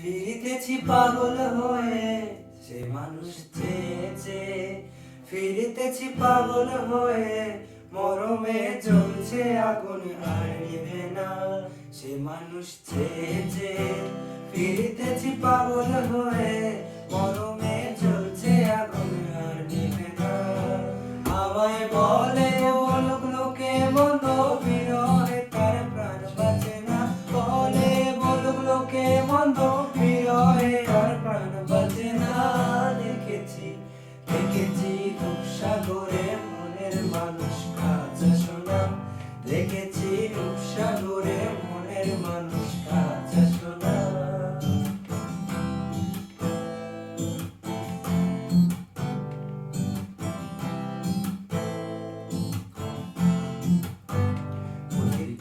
ফিরিতেছি পাগল হয়ে সে মানুষ চেয়েছে, ফিরিতেছি পাগল হয়ে মরমে জ্বলছে আগুন আর নিভে না সে মানুষ চেয়েছে। ফিরিতেছি পাগল হয়ে মরমে জ্বলছে আগুন আর নিভে না। আমায় বলে বলুক লোকে মন্দ বিরহে তার প্রাণ বাঁচে না, বলে বলুক লোকে মন্দ বিরহে আর প্রাণ বাঁচে না। দেখেছি দেখেছি রূপসাগরে মনের মানুষ কাঁচা সোনা, দেখেছি রূপসাগরে মনের মানুষ কাঁচা সোনা।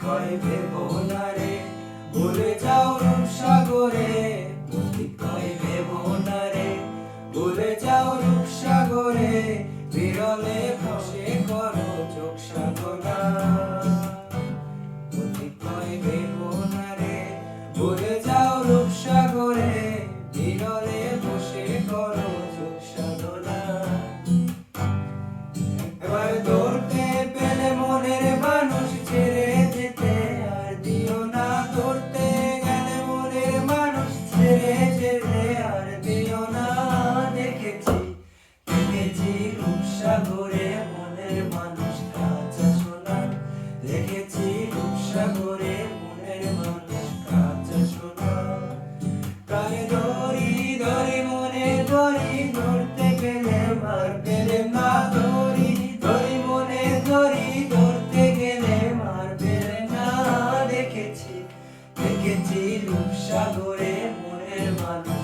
কয় ভেবো না রে ভুলে যাও রূপসাগরে, কয় ভেবো না রে ভুলে যাও রূপসাগরে, বিরলে বসে করো চোখ সাধনা। কয় ভেবো না রে ভুলে যাও রূপসাগরে, বিরলে বসে করো চোখ সাধনা। এবার ধরতে পেলে মনের মানুষ ছেড়ে যেতে আর দিও না, ধরতে গেলে মনের মানুষ ছেড়ে যেতে আর দিও না। দেখেছি দেখেছি রূপসাগরে মনের মানুষ কাঁচা সোনা, দেখেছি রূপসাগরে মনের মানুষ কাঁচা সোনা। প্রাণে ধরি ধরি মনে ধরি ধরতে গেলে মার পেলে না, ধরি ধরি মনে ধরি ধরতে গেলে মার পেলে না। দেখেছি দেখেছি রূপসাগরে মনের মানুষ